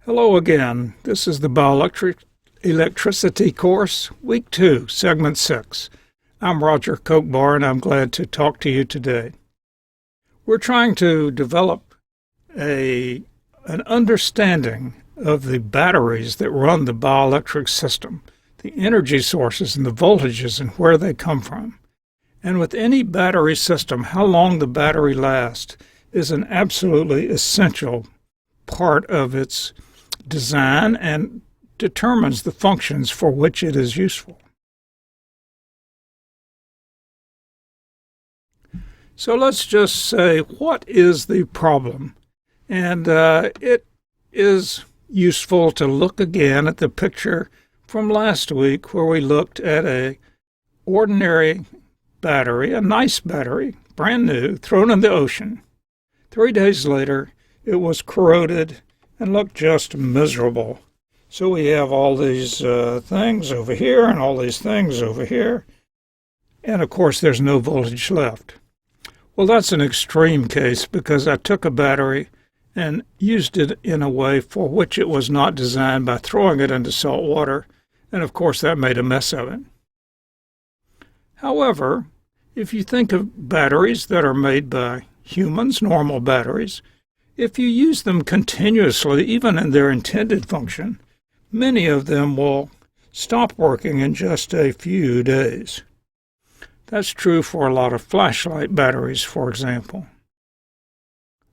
Hello again. This is the Electricity course, Week 2, Segment 6. I'm Roger Kochbar, and I'm glad to talk to you today. We're trying to develop an understanding of the batteries that run the bioelectric system, the energy sources and the voltages and where they come from. And with any battery system, how long the battery lasts is an absolutely essential part of its design and determines the functions for which it is useful. So let's just say, what is the problem? And it is useful to look again at the picture from last week where we looked at an ordinary battery, a nice battery, brand new, thrown in the ocean. 3 days later, it was corroded and looked just miserable. So we have all these things over here and all these things over here. And of course, there's no voltage left. Well, that's an extreme case because I took a battery and used it in a way for which it was not designed by throwing it into salt water. And of course, that made a mess of it. However, if you think of batteries that are made by humans, normal batteries, if you use them continuously, even in their intended function, many of them will stop working in just a few days. That's true for a lot of flashlight batteries, for example.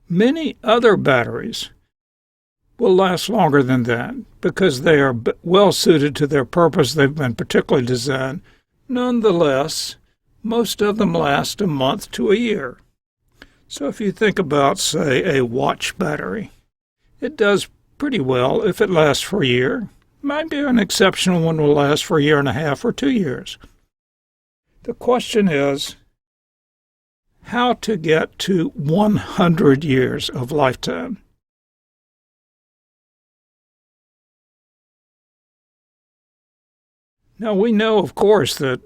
Many other batteries will last longer than that because they are well suited to their purpose. They've been particularly designed. Nonetheless, most of them last a month to a year. So if you think about, say, a watch battery, it does pretty well if it lasts for a year. Maybe an exceptional one will last for a year and a half or 2 years. The question is how to get to 100 years of lifetime. Now, we know, of course, that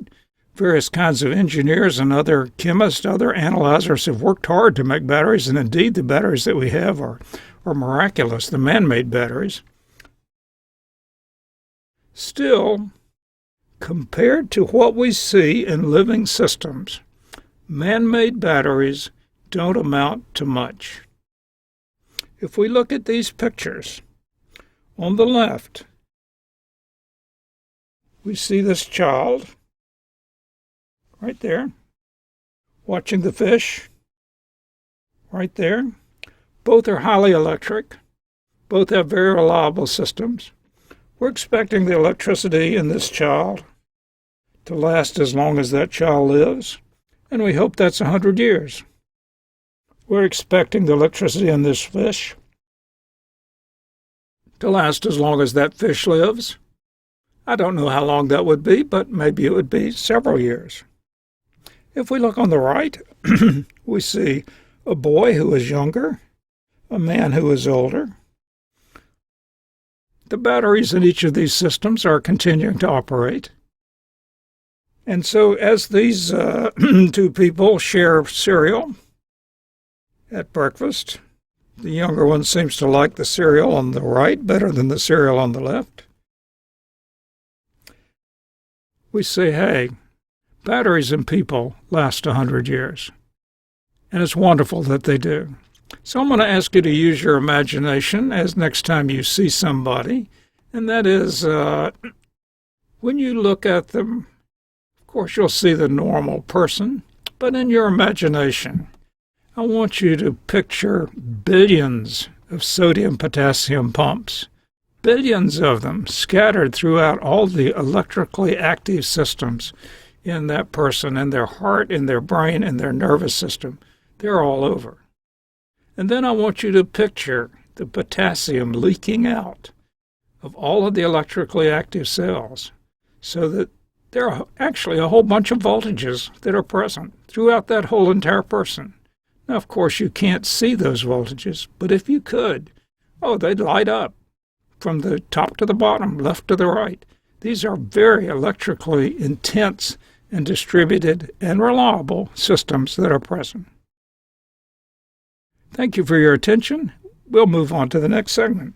various kinds of engineers and other chemists, other analyzers have worked hard to make batteries, and indeed the batteries that we have are miraculous, the man-made batteries. Still, compared to what we see in living systems, man-made batteries don't amount to much. If we look at these pictures, on the left, we see this child right there, watching the fish, right there. Both are highly electric. Both have very reliable systems. We're expecting the electricity in this child to last as long as that child lives, and we hope that's 100 years. We're expecting the electricity in this fish to last as long as that fish lives. I don't know how long that would be, but maybe it would be several years. If we look on the right, we see a boy who is younger, a man who is older. The batteries in each of these systems are continuing to operate. And so as these two people share cereal at breakfast, the younger one seems to like the cereal on the right better than the cereal on the left. We say, hey, batteries in people last 100 years, and it's wonderful that they do. So I'm going to ask you to use your imagination as next time you see somebody, and that is when you look at them, of course you'll see the normal person, but in your imagination, I want you to picture billions of sodium-potassium pumps, billions of them scattered throughout all the electrically active systems in that person, in their heart, in their brain, in their nervous system. They're all over. And then I want you to picture the potassium leaking out of all of the electrically active cells so that there are actually a whole bunch of voltages that are present throughout that whole entire person. Now, of course, you can't see those voltages, but if you could, they'd light up from the top to the bottom, left to the right. These are very electrically intense and distributed and reliable systems that are present. Thank you for your attention. We'll move on to the next segment.